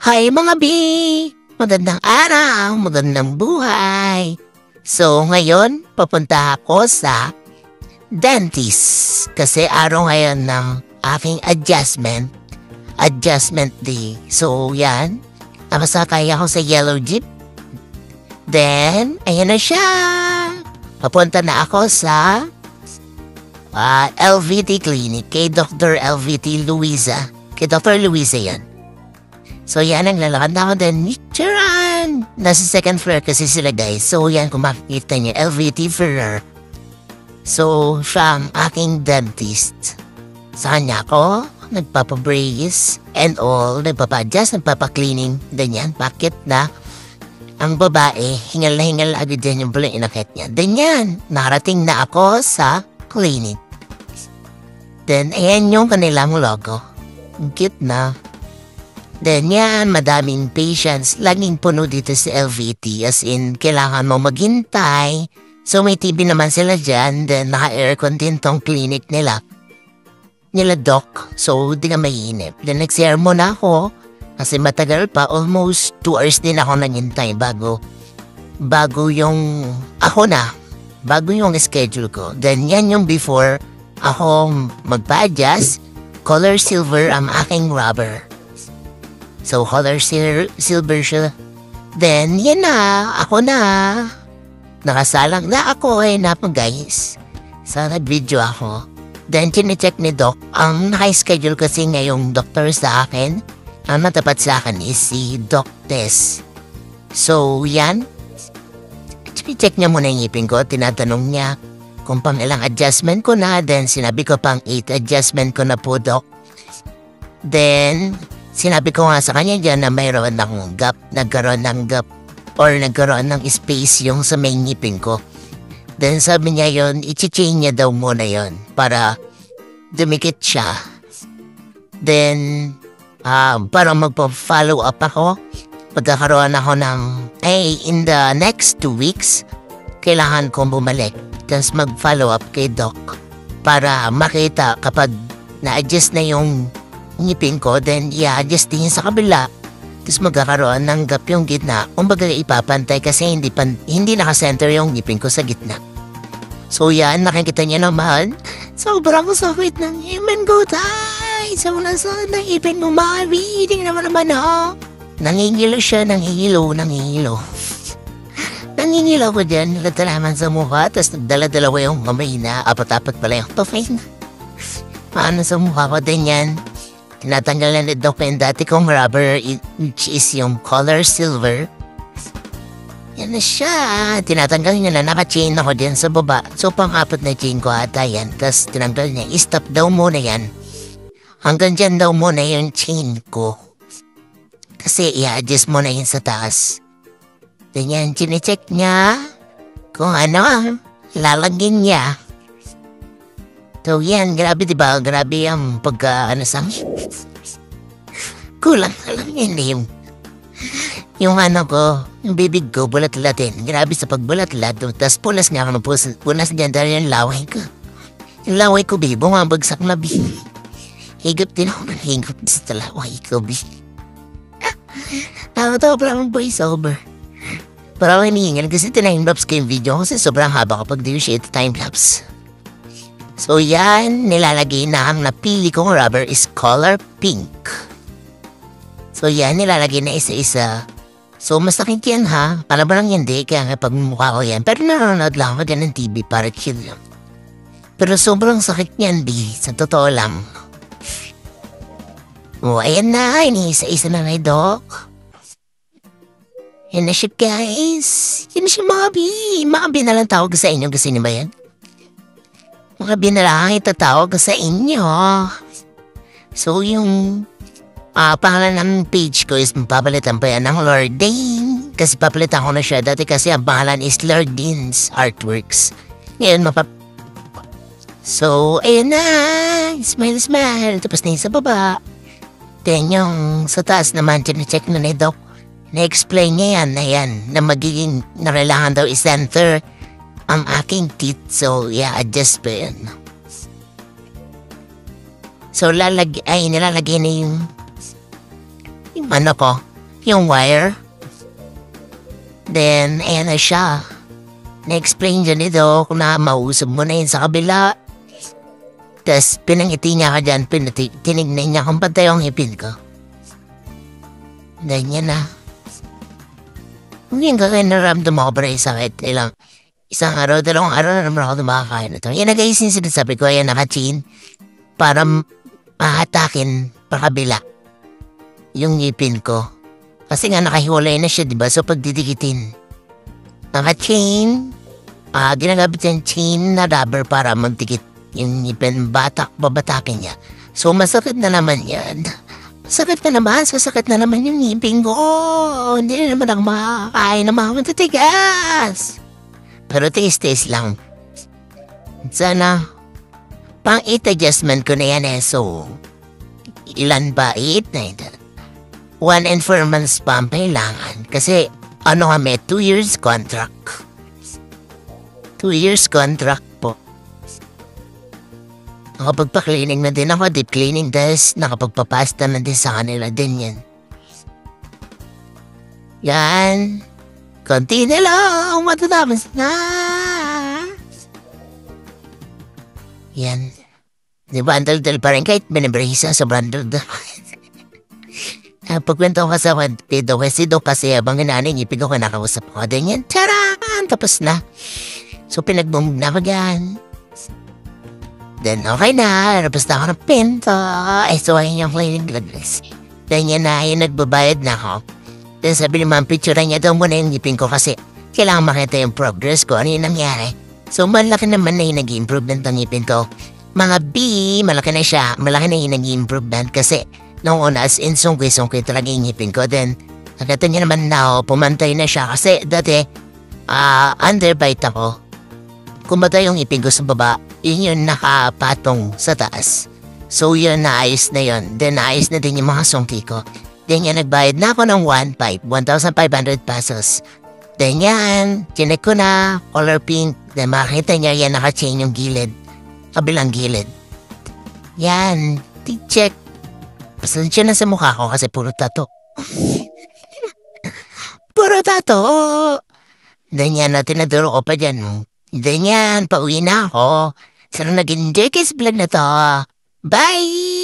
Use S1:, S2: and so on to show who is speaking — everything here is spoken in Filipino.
S1: Hi mga B! Magandang araw, magandang buhay. So ngayon, papunta ako sa dentist. Kasi araw ngayon ng aking adjustment day. So yan, nakasakay ako sa yellow jeep. Then, ayan na siya. Papunta na ako sa LVT Clinic kay Dr. LVT Luisa. Kay Dr. Luisa yan. So yan, ang lalakad na ako din. Charan! Nasa second floor kasi sila guys. So yan, kung makikita niyo, LVT Ferrer. So siya ang aking dentist. Sa kanya ako, nagpapabrace and all, nagpapa-adjust, nagpapa-cleaning. Ganyan, bakit na ang babae, hingal na hingal agad din yung bulang inakit niya. Ganyan, narating na ako sa clinic. Then, ayan yung kanilang logo. Ang cute na. Then yan, madaming patients. Laging puno dito sa LVT. As in, kailangan mo maghintay. So may TV naman sila dyan. Then naka-aircon din tong clinic nila. Nila doc. So di ka mainip. Then nag-sermon na ako. Kasi matagal pa. Almost 2 hours din ako naghintay bago yung ako na. Bago yung schedule ko. Then yan yung before ako magpa-adjust. Color silver ang aking rubber. So, color silver siya. Then, yan na. Ako na. Nakasalang na ako guys. So, nag-video ako. Then, chinecheck ni Doc. Ang naka-schedule kasi ngayong doktor sa akin, ang natapat sa akin is si Doc Tess. So, yan. Chinecheck niya muna yung ngipin ko. Tinatanong niya kung pang ilang adjustment ko na. Then, sinabi ko pang 8 adjustment ko na po, Doc. Then, sinabi ko nga sa kanya dyan na mayroon ng gap, nagkaroon ng gap or nagkaroon ng space yung sa may ngipin ko. Then sabi niya yon, i-change niya daw muna yon para dumikit siya. Then, para magpa-follow up ako, pagkakaroon ako ng, in the next 2 weeks, kailangan kong bumalik. Tapos mag-follow up kay Doc para makita kapag na-adjust na yung ngipin ko, then i-adjust din sa kabila. Tapos magkakaroon ng gap yung gitna. Kumbaga ipapantay kasi hindi nakasenter yung ngipin ko sa gitna. So yan, nakikita niya naman. Sobrang sakit ng ngipin ko, tay. Sobrang sakit ng ngipin mo, mami. Hindi naman ha. Nangingilo siya, nangingilo. Nangingilo ko dyan, nalata naman sa mukha. Tapos nagdala-dala ko yung kamay na apat-apat pala yung papain. Paano sa mukha ko din yan? Tinatanggalan ni Doc yung dati kong rubber, which is yung color silver. Yan na siya. Tinatanggal niya na, naka-chain ako din sa baba. So, pang-apat na chain ko ata yan. Tapos, tinanggal niya, i-stop daw muna yan. Hanggang dyan daw muna yung chain ko. Kasi, i-adjust mo na yun sa taas. Then yan, chinecheck niya kung ano, lalagyan niya. So yan, grabe diba? Grabe ang kulang na lang yun yung ano ko, yung bibig ko, bulat-latin. Grabe sa pagbulat-lat. Tapos punas nga ako, punas dyan dahil yung laway ko. Yung laway ko, bibo, nga bagsak na, bi. Higop din ako ng higop sa laway ko, bi. Tawa-tawa pa lang voice over. Pero ako hinihingal kasi time-lapse ko yung video kasi sobrang haba kapag di yung shit time-lapse. So yan, nilalagay na ang napili kong rubber is color pink. So yan, nilalagay na isa-isa. So masakit yan ha, para ba lang hindi, kaya nga pag mukha ko yan. Pero nanonood lang ako dyan ng TV para chill lang. Pero sobrang sakit niyan, di, sa totoo lang. O ayan na, iniisa-isa na na Doc. Yan na siya guys. Yan na siya mga bi. Mga bi na lang tawag sa inyo kasi niyo ba yan? Mga binalang itatawag sa inyo. So, yung pangalan ng page ko is papalitan pa yan ng Lordane. Kasi papalitan ko na siya. Dati kasi ang pangalan is Lordane's Artworks. Ngayon, So, ayun na. Smile. Tapos na yung sa baba. Then yung sa taas naman, check na ni Doc. Na-explain niya yan na magiging kailangan daw i-center ang aking teeth. So, adjust pa yan. So, nilalagay na yung ano ko, yung wire. Then, ayan na siya. Na-explain dyan ito kung na mausap mo na yun sa kabila. Tapos, pinangiti niya ka dyan, tinignan niya kung pantay yung ngipin ko. Ganyan na. Hindi ka kayo naramdam ako para sakit. Isang araw, dalawang araw na naman ako tumakakain na ito. Yan na guys, yung sinasabi ko, ayan naka-chin para mahatakin pakabila yung ngipin ko. Kasi nga nakahiwalay na siya, diba? So pagdidikitin. Naka-chain, ginagamit yung chain na rubber para magdikit yung ngipin, babatakin niya. So masakit na naman yan. Masakit na naman, sasakit na naman yung ngipin ko. Hindi na naman ako makakain na mga matitigas. Pero taste lang. Sana, pang 8 adjustment ko na yan eh. So, ilan ba? 8 na ito. 1 and 4 months pa ang kailangan. Kasi, kami, 2 years contract. 2 years contract po. Nakapagpa-cleaning na din ako, deep cleaning, dahil nakapagpapasta na din sa kanila din yan. Yan. Konti na lang, matatapos na. Yan. Di ba, ang dal-dal pa rin kahit binibrisa sa branded. Pagkwento ko sa Pido, kasi abang inanin, ipin ko nakausap ko din yan. Taran! Tapos na. So, pinagbumog na ako dyan. Then, okay na. Tapos na ako ng pinto. So, ayun yung cleaning gloves. Then, yan na, yung nagbabayad na ako. Then sabi ni ma'am, picturean niya daw muna yung ngipin ko kasi kailangan makita yung progress ko, ano yung nangyari. So malaki naman na yung nag-improvement ng ngipin ko. Mga B, malaki na siya, malaki na yung nag-improvement kasi noong una as in sungkwi-sungkwi talaga yung ngipin ko. Then nakita niya naman na pumantay na siya kasi dati underbite ako. Kumatay yung ngipin ko sa baba, yun yung nakapatong sa taas. So yun, naayos na yun. Then naayos na din yung mga sungki ko. Then yan, nagbayad na ako ng 1,500 pesos. Then yan, chinek ko na, color pink. Then makita niya yan, naka-chain yung gilid. Kabilang gilid. Yan, check. Pasensya na sa mukha ko kasi puro tato. Puro tato. Then yan, tinaduro ko pa dyan. Then yan, pauwi na ako. Sana nag-enjoy kayo sa vlog na to. Bye!